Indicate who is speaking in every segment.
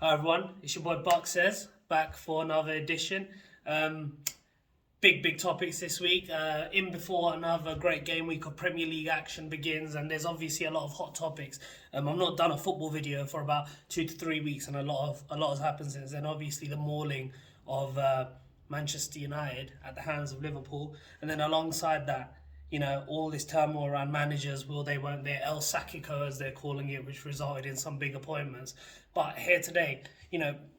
Speaker 1: Hi everyone, it's your boy Bux Says, back for another edition. Big topics this week. In before another great game week of Premier League action begins, and there's obviously a lot of hot topics. I've not done a football video for about 2 to 3 weeks, and a lot has happened since then. Obviously, the mauling of Manchester United at the hands of Liverpool, and then alongside that, all this turmoil around managers, will they, won't they, El Sacico as they're calling it, which resulted in some big appointments. But here today,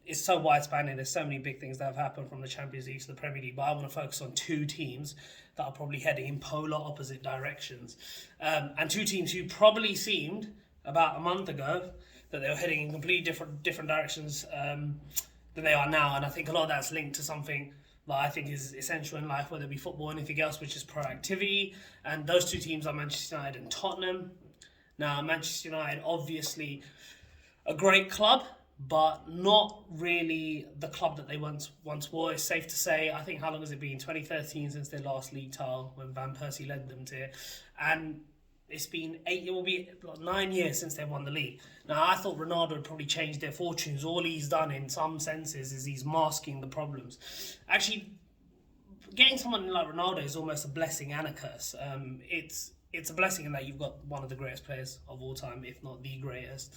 Speaker 1: it's so wide-spanning, there's so many big things that have happened from the Champions League to the Premier League, but I want to focus on two teams that are probably heading in polar opposite directions. And two teams who probably seemed, about a month ago, that they were heading in completely different directions than they are now. And I think a lot of that's linked to something that I think is essential in life, whether it be football or anything else, which is proactivity. And those two teams are Manchester United and Tottenham. Now, Manchester United, obviously a great club, but not really the club that they once were. It's safe to say, I think, how long has it been? 2013 since their last league title, when Van Persie led them to it. And it will be 9 years since they won the league. Now, I thought Ronaldo would probably change their fortunes. All he's done in some senses is he's masking the problems. Actually, getting someone like Ronaldo is almost a blessing and a curse. It's a blessing in that you've got one of the greatest players of all time, if not the greatest.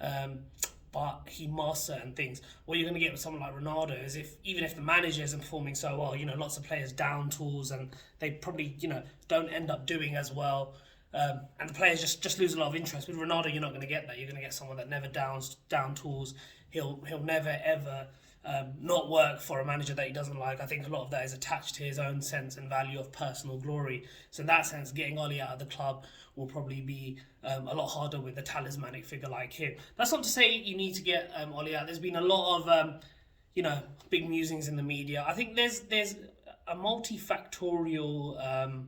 Speaker 1: But he masks certain things. What you're going to get with someone like Ronaldo is even if the manager isn't performing so well, lots of players down tools and they probably, don't end up doing as well. And the players just lose a lot of interest. With Ronaldo, you're not going to get that. You're going to get someone that never down tools. He'll never ever not work for a manager that he doesn't like. I think a lot of that is attached to his own sense and value of personal glory. So in that sense, getting Oli out of the club will probably be a lot harder with a talismanic figure like him. That's not to say you need to get Oli out. There's been a lot of big musings in the media. I think there's a multifactorial.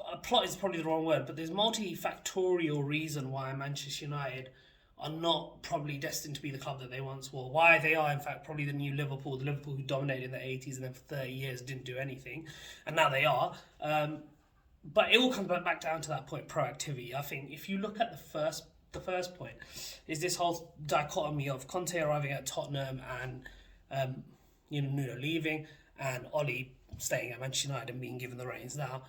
Speaker 1: A plot is probably the wrong word, but there's multifactorial reason why Manchester United are not probably destined to be the club that they once were. Why they are, in fact, probably the new Liverpool, the Liverpool who dominated in the 80s and then for 30 years didn't do anything, and now they are. But it all comes back down to that point, proactivity. I think if you look at the first point, is this whole dichotomy of Conte arriving at Tottenham and Nuno leaving and Oli staying at Manchester United and being given the reins. Now,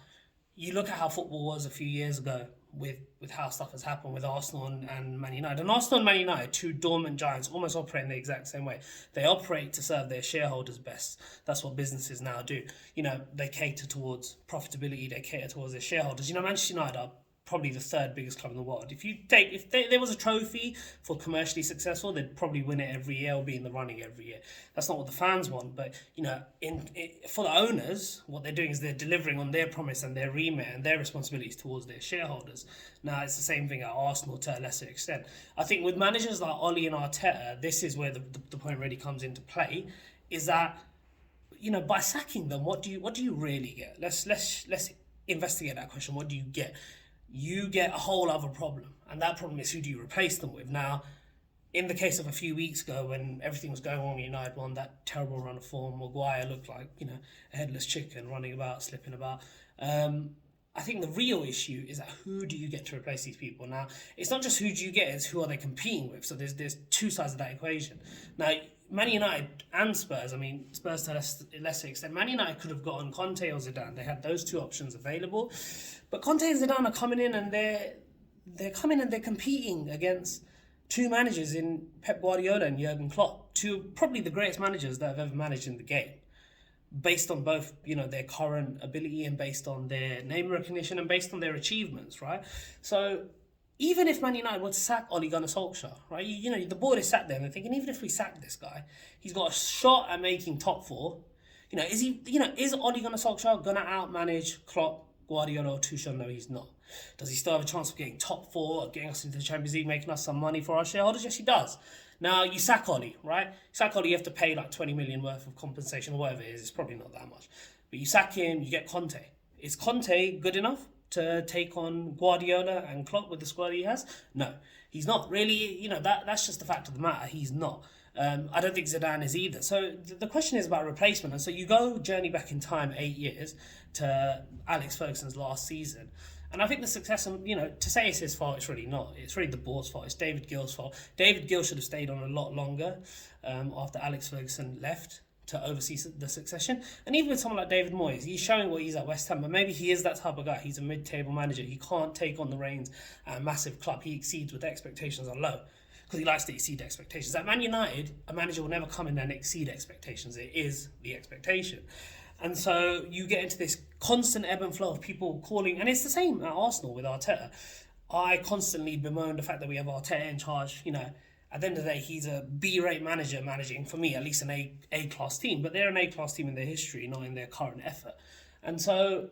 Speaker 1: you look at how football was a few years ago with how stuff has happened with Arsenal and Man United. And Arsenal and Man United, two dormant giants, almost operate in the exact same way. They operate to serve their shareholders best. That's what businesses now do. They cater towards profitability. They cater towards their shareholders. Manchester United are probably the third biggest club in the world. If there was a trophy for commercially successful, they'd probably win it every year or be in the running every year. That's not what the fans want, but for the owners, what they're doing is they're delivering on their promise and their remit and their responsibilities towards their shareholders. Now, it's the same thing at Arsenal to a lesser extent. I think with managers like Oli and Arteta, this is where the point really comes into play, is that by sacking them, what do you really get? Let's investigate that question. What do you get? You get a whole other problem, and that problem is, who do you replace them with? Now, in the case of a few weeks ago when everything was going on, United won that terrible run of form. Maguire looked like a headless chicken running about, slipping about. I think the real issue is that who do you get to replace these people? Now, it's not just who do you get, it's who are they competing with. So there's two sides of that equation. Now, Man United and Spurs, Spurs to a lesser extent, Man United could have gotten Conte or Zidane. They had those two options available. But Conte and Zidane are coming in and they're competing against two managers in Pep Guardiola and Jurgen Klopp, two probably the greatest managers that have ever managed in the game, based on both their current ability and based on their name recognition and based on their achievements, right? So even if Man United were to sack Ole Gunnar Solskjaer, right? The board is sat there and they're thinking, even if we sack this guy, he's got a shot at making top four. Is Ole Gunnar Solskjaer gonna outmanage Klopp, Guardiola, or Tuchel? No, he's not. Does he still have a chance of getting top four, getting us into the Champions League, making us some money for our shareholders? Yes, he does. Now, you sack Oli, right? Sack Oli, you have to pay like 20 million worth of compensation or whatever it is. It's probably not that much. But you sack him, you get Conte. Is Conte good enough to take on Guardiola and Klopp with the squad he has? No, he's not. Really, that's just the fact of the matter. He's not. I don't think Zidane is either. So the question is about replacement. And so you journey back in time 8 years to Alex Ferguson's last season. And I think the success, and to say it's his fault, it's really not. It's really the board's fault. It's David Gill's fault. David Gill should have stayed on a lot longer after Alex Ferguson left to oversee the succession. And even with someone like David Moyes, he's showing what he's at West Ham, but maybe he is that type of guy. He's a mid-table manager. He can't take on the reins at a massive club. He exceeds with expectations are low because he likes to exceed expectations. At Man United, a manager will never come in and exceed expectations. It is the expectation. And so you get into this constant ebb and flow of people calling, and it's the same at Arsenal with Arteta. I constantly bemoan the fact that we have Arteta in charge. At the end of the day, he's a B-rate manager managing, for me, at least an A-class team. But they're an A-class team in their history, not in their current effort. And so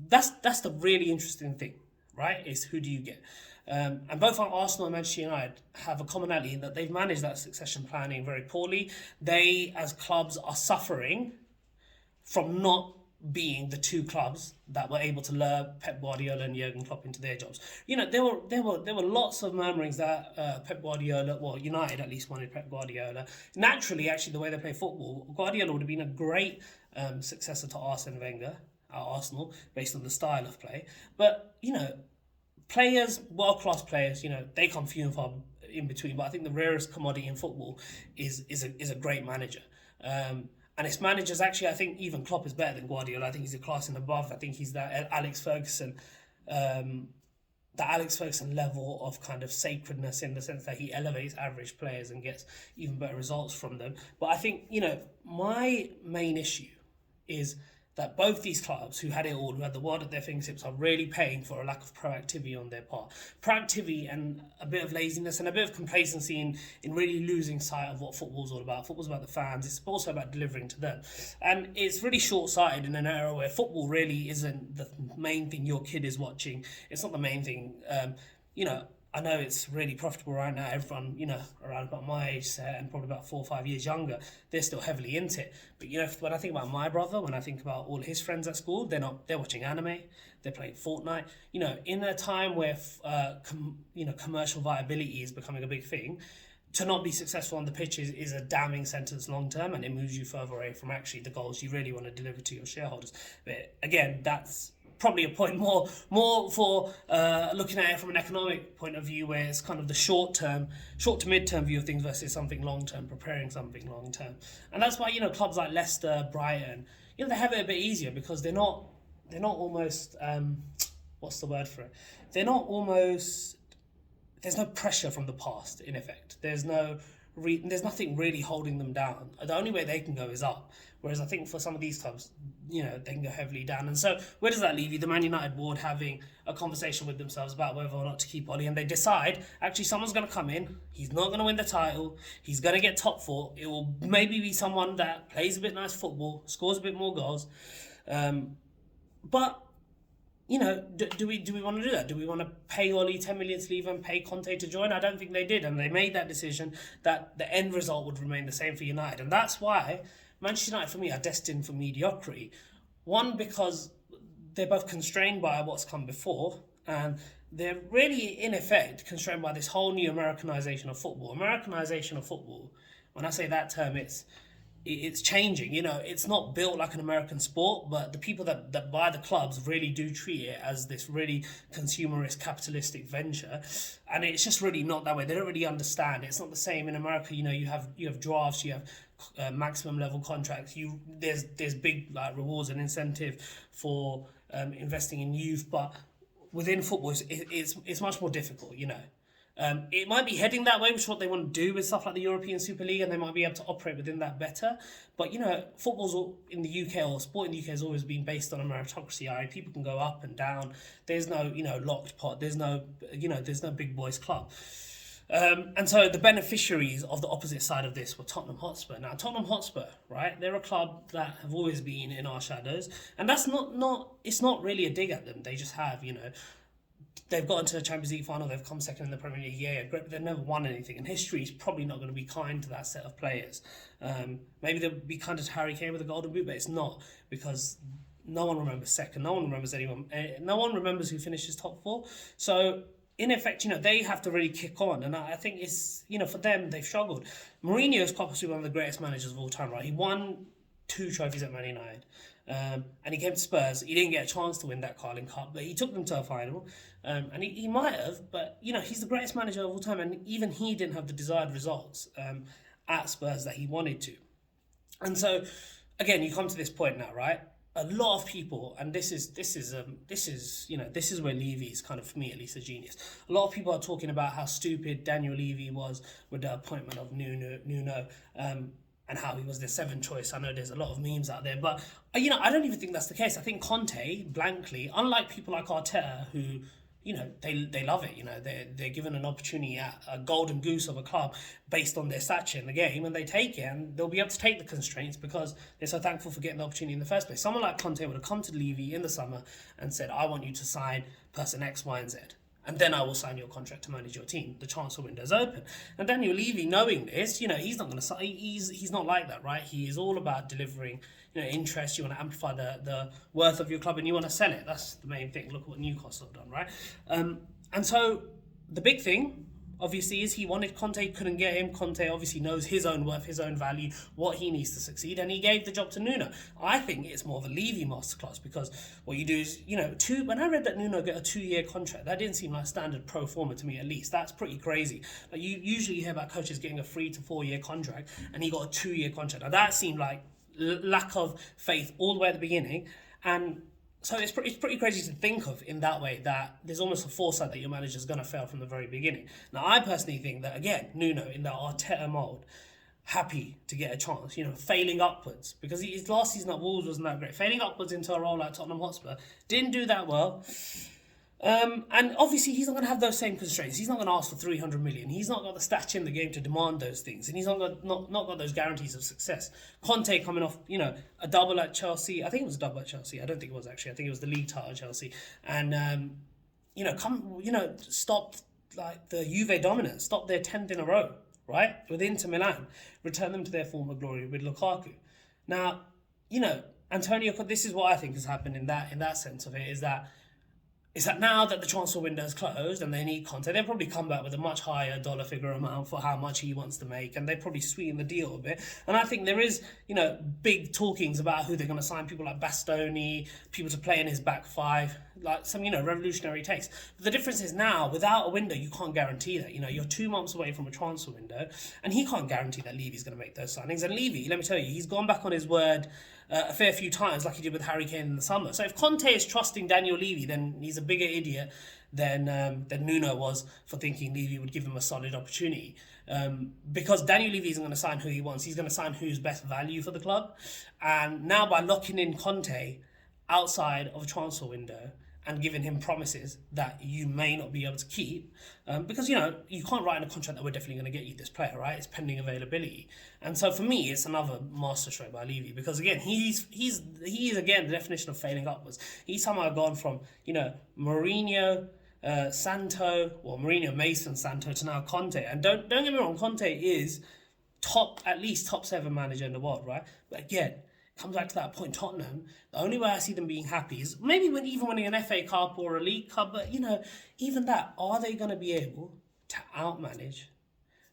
Speaker 1: that's the really interesting thing, right? Is who do you get? And both Arsenal and Manchester United have a commonality in that they've managed that succession planning very poorly. They, as clubs, are suffering from not being the two clubs that were able to lure Pep Guardiola and Jurgen Klopp into their jobs. There were lots of murmurings that Pep Guardiola, well, United at least wanted Pep Guardiola. Naturally, actually, the way they play football, Guardiola would have been a great successor to Arsene Wenger at Arsenal based on the style of play. But players, world-class players, they come few and far in between. But I think the rarest commodity in football is a great manager. And it's managers, actually, I think even Klopp is better than Guardiola. I think he's a class and above. I think he's that Alex Ferguson level of kind of sacredness in the sense that he elevates average players and gets even better results from them. But I think, my main issue is that both these clubs who had it all, who had the world at their fingertips, are really paying for a lack of proactivity on their part. Proactivity and a bit of laziness and a bit of complacency in really losing sight of what football's all about. Football's about the fans. It's also about delivering to them. And it's really short-sighted in an era where football really isn't the main thing your kid is watching. It's not the main thing. I know it's really profitable right now. Everyone, around about my age set and probably about 4 or 5 years younger, they're still heavily into it. But when I think about my brother, when I think about all his friends at school, they're watching anime, they're playing Fortnite. In a time where commercial viability is becoming a big thing, to not be successful on the pitch is a damning sentence long term, and it moves you further away from actually the goals you really want to deliver to your shareholders. But again, that's probably a point more for looking at it from an economic point of view, where it's kind of the short to mid-term view of things versus something long-term, preparing something long-term. And that's why, clubs like Leicester, Brighton, they have it a bit easier because they're not almost, what's the word for it? There's no pressure from the past, in effect. There's nothing really holding them down. The only way they can go is up. Whereas I think for some of these clubs, they can go heavily down. And so where does that leave you? The Man United board having a conversation with themselves about whether or not to keep Ollie, and they decide, actually, someone's going to come in. He's not going to win the title. He's going to get top 4. It will maybe be someone that plays a bit nice football, scores a bit more goals. But do we want to do that? Do we want to pay Ollie 10 million to leave and pay Conte to join? I don't think they did, and they made that decision that the end result would remain the same for United. And that's why Manchester United, for me, are destined for mediocrity. One, because they're both constrained by what's come before, and they're really, in effect, constrained by this whole new Americanization of football. Americanization of football, when I say that term, it's changing. It's not built like an American sport, but the people that buy the clubs really do treat it as this really consumerist, capitalistic venture, and it's just really not that way. They don't really understand. It's not the same in America. You have drafts, you have maximum level contracts. There's big rewards and incentive for investing in youth, but within football, it's much more difficult. It might be heading that way, which is what they want to do with stuff like the European Super League, and they might be able to operate within that better. But, football's in the UK, or sport in the UK, has always been based on a meritocracy. People can go up and down. There's no, locked pot. There's no big boys club. And so the beneficiaries of the opposite side of this were Tottenham Hotspur. Now, Tottenham Hotspur, right? They're a club that have always been in our shadows. And that's it's not really a dig at them. They just have, they've got into the Champions League final, they've come second in the Premier League, yeah, great, but they've never won anything. And history is probably not going to be kind to that set of players. Maybe they'll be kind to Harry Kane with a golden boot, but it's not, because no one remembers second, no one remembers anyone, no one remembers who finishes top 4. So, in effect, they have to really kick on. And I think it's, for them, they've struggled. Mourinho is possibly one of the greatest managers of all time, right? He won 2 trophies at Man United. and he came to Spurs. He didn't get a chance to win that Carling Cup, but he took them to a final, and he might have. But he's the greatest manager of all time, and even he didn't have the desired results at Spurs that he wanted to. And so, again, you come to this point now, right? A lot of people, and this is where Levy is kind of, for me at least, a genius. A lot of people are talking about how stupid Daniel Levy was with the appointment of Nuno, and how he was the seventh choice. I know there's a lot of memes out there, but I don't even think that's the case. I think Conte, blankly, unlike people like Arteta, who they love it. They're given an opportunity at a golden goose of a club based on their stature in the game, and they take it, and they'll be able to take the constraints because they're so thankful for getting the opportunity in the first place. Someone like Conte would have come to Levy in the summer and said, I want you to sign person X, Y, and Z, and then I will sign your contract to manage your team. The transfer window's open. And Daniel Levy, knowing this, he's not going to. He's not like that, right? He is all about delivering, interest. You want to amplify the worth of your club, and you want to sell it. That's the main thing. Look at what Newcastle have done, right? And so the big thing, obviously, is he wanted Conte, couldn't get him. Conte obviously knows his own worth, his own value, what he needs to succeed, and he gave the job to Nuno. I think it's more of a Levy masterclass, because what you do is, when I read that Nuno got a 2-year contract, that didn't seem like standard pro forma to me, at least. That's pretty crazy. Like, you usually hear about coaches getting a 3 to 4 year contract, and he got a 2-year contract. Now, that seemed like lack of faith all the way at the beginning, and so it's pretty crazy to think of in that way, that there's almost a foresight that your manager's going to fail from the very beginning. Now, I personally think that, again, Nuno, in that Arteta mould, happy to get a chance, failing upwards, because his last season at Wolves wasn't that great. Failing upwards into a role like Tottenham Hotspur, didn't do that well. And obviously he's not going to have those same constraints. He's not going to ask for 300 million. He's not got the stature in the game to demand those things, and he's not got those guarantees of success. Conte coming off, a double at Chelsea. I think it was a double at Chelsea. I don't think it was, actually. I think it was the league title at Chelsea. And stop like the Juve dominance, stop their 10th in a row, right, with Inter Milan, return them to their former glory with Lukaku. Now, Antonio, this is what I think has happened in that sense of it, is that now that the transfer window is closed and they need Conte, they'll probably come back with a much higher dollar figure amount for how much he wants to make, and they probably sweeten the deal a bit. And I think there is, big talkings about who they're going to sign, people like Bastoni, people to play in his back five, like some, revolutionary takes. But the difference is now, without a window, you can't guarantee that. You're 2 months away from a transfer window, and he can't guarantee that Levy's going to make those signings. And Levy, let me tell you, he's gone back on his word a fair few times, like he did with Harry Kane in the summer. So if Conte is trusting Daniel Levy, then he's a bigger idiot than Nuno was for thinking Levy would give him a solid opportunity. Because Daniel Levy isn't going to sign who he wants. He's going to sign who's best value for the club. And now by locking in Conte outside of a transfer window and giving him promises that you may not be able to keep, because, you can't write in a contract that we're definitely going to get you this player, right? It's pending availability. And so for me, it's another masterstroke by Levy, because, again, he's again, the definition of failing upwards. He's somehow gone from, Mourinho, Mourinho, Mason, Santo, to now Conte. And don't get me wrong, Conte is at least top 7 manager in the world, right? But again, comes back to that point, Tottenham, the only way I see them being happy is maybe even winning an FA Cup or a League Cup, but, even that, are they going to be able to outmanage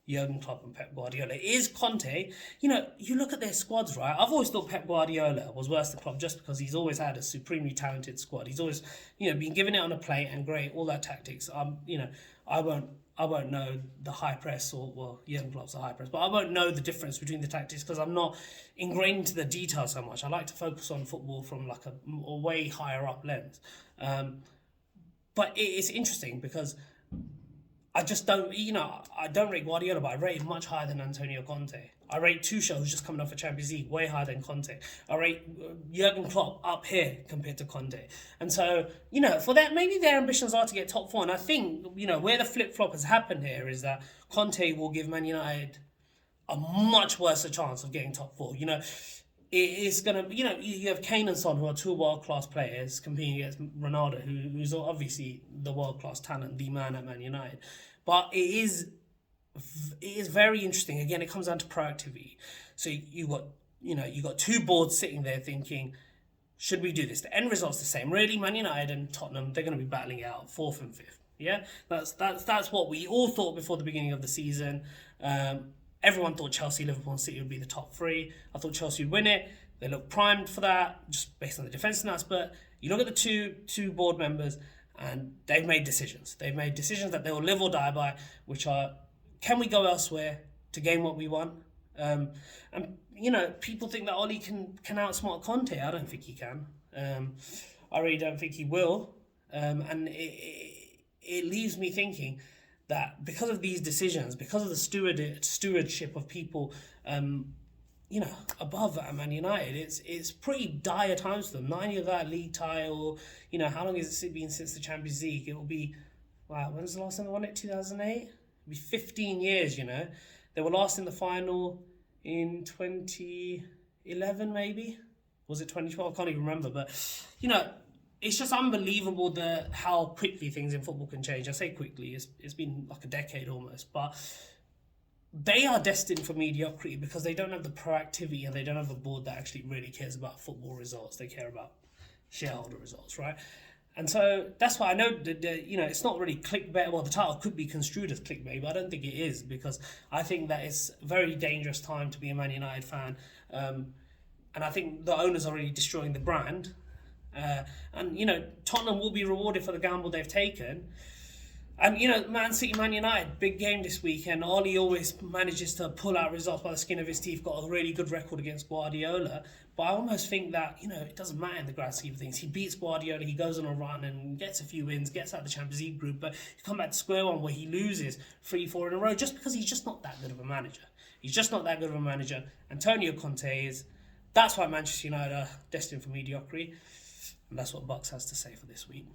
Speaker 1: Jurgen Klopp and Pep Guardiola? Is Conte, you look at their squads, right? I've always thought Pep Guardiola was worse than Klopp just because he's always had a supremely talented squad. He's always, been given it on a plate and great, all that tactics. I won't know the high press, Jurgen Klopp's a high press, but I won't know the difference between the tactics because I'm not ingrained into the detail so much. I like to focus on football from like a way higher up lens. But it's interesting because I just don't, I don't rate Guardiola, but I rate him much higher than Antonio Conte. I rate Tuchel, who's just coming off a Champions League, way higher than Conte. I rate Jurgen Klopp up here compared to Conte. And so, for that, maybe their ambitions are to get top 4. And I think, where the flip-flop has happened here is that Conte will give Man United a much worse chance of getting top 4. It's going to, you have Kane and Son, who are 2 world-class players competing against Ronaldo, who's obviously the world-class talent, the man at Man United. But it is very interesting. Again, it comes down to proactivity. So you got 2 boards sitting there thinking, should we do this? The end result's the same. Really, Man United and Tottenham, they're going to be battling it out 4th and 5th. Yeah, that's what we all thought before the beginning of the season. Everyone thought Chelsea, Liverpool and City would be the top 3. I thought Chelsea would win it. They look primed for that, just based on the defence stats. But you look at the two board members, and they've made decisions. They've made decisions that they will live or die by, which are, can we go elsewhere to gain what we want? And people think that Ollie can outsmart Conte. I don't think he can. I really don't think he will. And it leaves me thinking that because of these decisions, because of the stewardship of people, above at Man United, it's pretty dire times for them. 9 years without a league title. How long has it been since the Champions League? It will be, wow, when was the last time they won it? 2008? It'll be 15 years, They were last in the final in 2011, maybe? Was it 2012? I can't even remember. But, it's just unbelievable how quickly things in football can change. I say quickly, it's been like a decade almost. But they are destined for mediocrity because they don't have the proactivity and they don't have a board that actually really cares about football results. They care about shareholder results, right? And so that's why I know that it's not really clickbait. Well, the title could be construed as clickbait, but I don't think it is, because I think that it's a very dangerous time to be a Man United fan. And I think the owners are already destroying the brand. Tottenham will be rewarded for the gamble they've taken. And, Man City, Man United, big game this weekend. Ollie always manages to pull out results by the skin of his teeth, got a really good record against Guardiola. But I almost think that, it doesn't matter in the grand scheme of things. He beats Guardiola, he goes on a run and gets a few wins, gets out of the Champions League group. But you come back to square one where he loses 3-4 in a row just because he's just not that good of a manager. He's just not that good of a manager. Antonio Conte is. That's why Manchester United are destined for mediocrity. And that's what Bux has to say for this week.